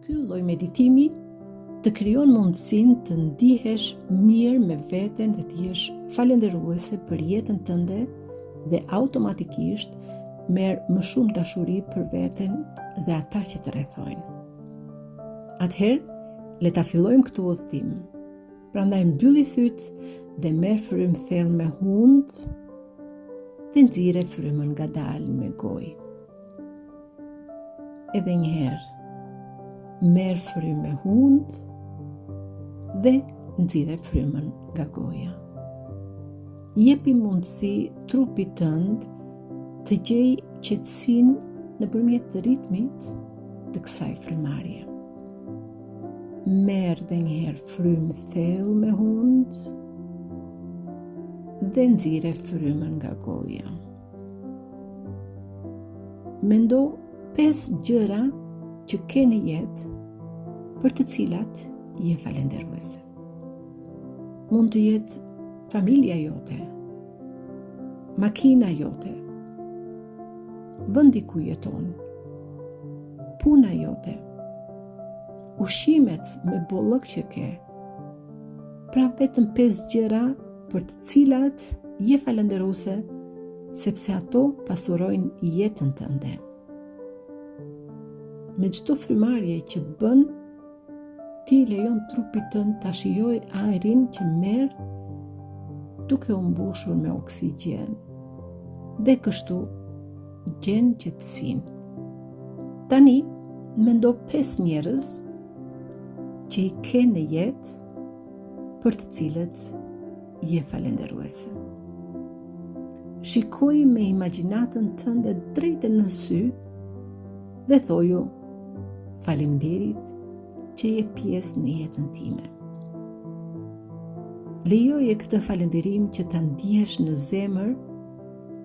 Ky lloj meditimi të krijon mundësinë të ndihesh mirë me veten dhe të jesh falendëruese për jetën tënde dhe automatikisht merr më shumë dashuri për veten dhe ata që të rrethojnë. Atëherë, le ta fillojmë këtë udhëtim. Prandaj mbylli sytë dhe merr frymë thellë me hund dhe nxirre frymën ngadalë me gojë. Edhe një herë, merr frymë me hund dhe nxirre frymën nga goja. Jepi mundësi trupit tënd të gjej qetësinë nëpërmjet ritmit të kësaj frymarrje. Merr edhe një herë frymë thellë me hund dhe nxirre frymën nga goja. Mendo 5 gjëra që ke në jetë për të cilat je falendëruese. Mund të jetë familja jote, makina jote, vendi ku jeton, puna jote, ushqimet me bollëk që ke. Pra vetëm 5 gjëra për të cilat je falendëruese sepse ato pasurojnë jetën tënde. Me çdo frymarrje që bën, ti lejon trupit tënd ta shijojë ajrin që merr duke u mbushur me oksigjen dhe kështu gjen qetësinë. Tani mendo 5 njerëz që i ke në jetë për të cilët je falendëruese. Shikoj me imagjinatën tënde drejtë në sy dhe thoju: faleminderit që je pjesë në jetën time. Lejoje këtë falënderim që ta ndihesh në zemër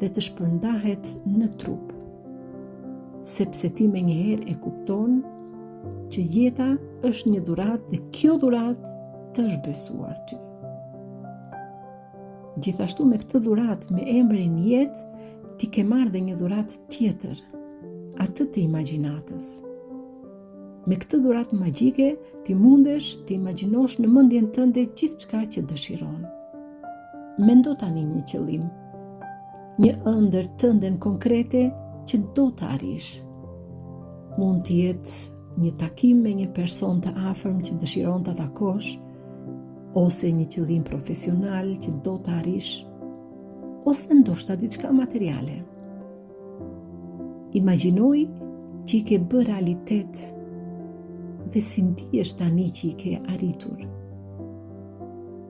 dhe të shpërndahet në trup, sepse ti menjëherë e kupton që jeta është një dhuratë dhe kjo dhuratë të është besuar ty. Gjithashtu me këtë dhuratë me emrin jetë, ti ke marrë dhe një dhuratë tjetër, atë të imagjinatës. Me këtë dhuratë magjike, ti mundesh të imagjinosh në mendjen tënde gjithçka që dëshiron. Mendo tani një qëllim, një ëndër tënde konkrete që do të arrish. Mund të jetë një takim me një person të afërm që dëshiron ta takosh, ose një qëllim profesional që do të arrish, ose ndoshta diçka materiale. Imagjinoj që i ke bërë realitet dhe si ndihesh tani që i ke arritur.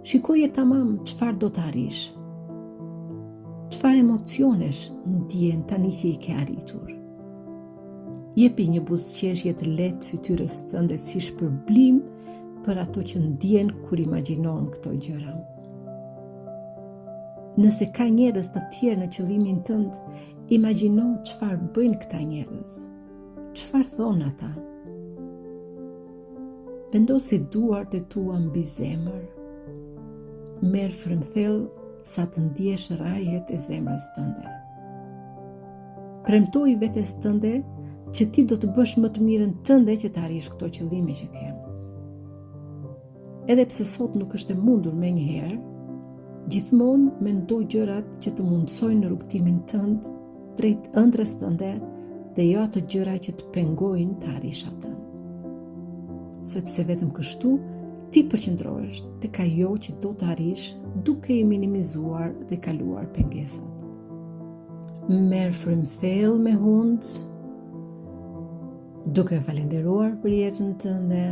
Shikoje tamam çfarë do të arrish. Çfarë emocionesh ndjen tani që i ke arritur. Jepi një buzëqeshje të lehtë fytyrës tënde si shpërblim për ato që ndjen kur imagjinon këto gjëra. Nëse ka njerëz të tjerë në qëllimin tënd, imagjino çfarë bëjnë këta njerëz. Çfarë thon ata? Vendosi duart e tua mbi zemër. Merr frymë thellë sa të ndjesh rrajet e zemrës tënde. Premtoj vetes tënde që ti do të bësh më të mirën tënde që të arrish këto qëllime që ke. Edhe pse sot nuk është e mundur menjëherë, gjithmonë mendo gjërat që të mundsojnë në rrugtimin tënd drejt ëndrrës tënde dhe jo ato gjëra që të pengojnë të arrish atë. Sepse vetëm kështu ti përqendrohesh tek ajo që do të arrish duke i minimizuar dhe kaluar pengesat. Merr frymë thellë me hund, duke falendëruar për jetën tënde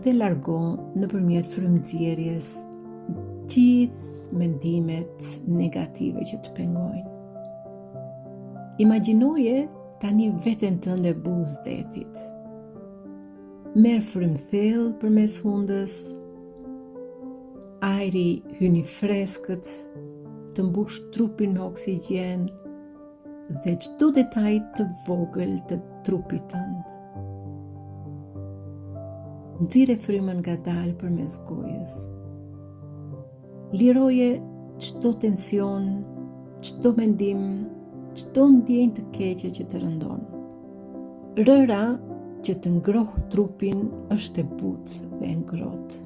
dhe largo nëpërmjet frymëzierjes gjithë mendimet negative që të pengojnë. Imagjinoje tani veten tënde buzë detit. Merr frymë thellë përmes hundës, ajri hyn i freskët, të mbush trupin me oksigjen dhe çdo detaj të vogël të trupit tënd. Nxirre frymën ngadalë përmes gojës. Liroje çdo tension, çdo mendim, çdo ndjenjë të keqe që të rëndon. Rëra që të ngrohë trupin është e butë dhe e ngrohtë.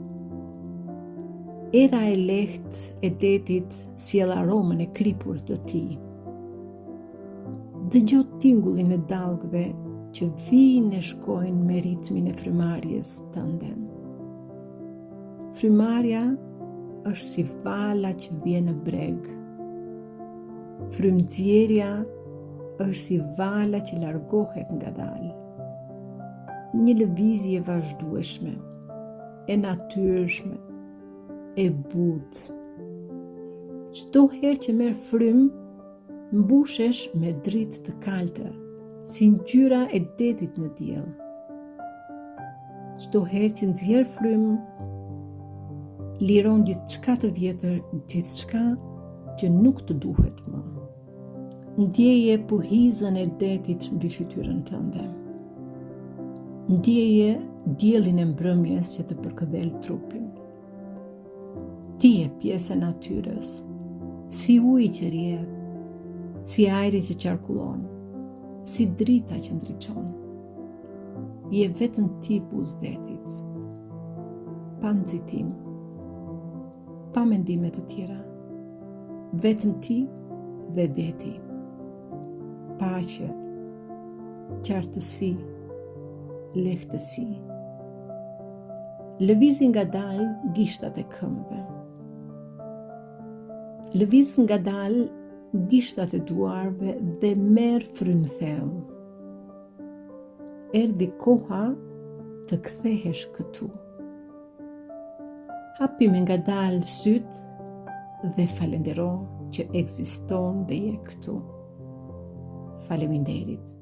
Era e lehtë e detit sjell aromën e kripur të tij. Dëgjoj tingullin e dallgëve që vijnë e shkojnë me ritmin e frymarrjes tënde. Frymarrja është si vala që vjen në breg. Frymëzjerja është si vala që largohet ngadalë. Një lëvizje vazhdueshme, e natyrshme, e butë. Çdo herë që merr frymë, mbushesh me dritë të kaltër, si ngjyra e detit në diell. Çdo herë që nxjerr frymë, liron gjithçka të vjetër, gjithçka që nuk të duhet më. Ndjeje puhizën e detit mbi fytyrën tënde. Ndjeje diellin e mbrëmjes që të përkëdhel trupin. Ti je pjesë e natyrës, si uji që rrjedh, si ajri që qarkullon, si drita që ndriçon. Je vetëm ti buz detit, pa nxitim, pa mendime të tjera, vetëm ti dhe deti. Paqe, qartësi, lehtësi. Lëvizi ngadalë gishtat e këmbëve. Lëviz ngadalë gishtat e duarve dhe merr frymë thellë. Erdhi koha të kthehesh këtu. Hapi me ngadalë sytë dhe falendero që ekziston dhe je këtu. Faleminderit.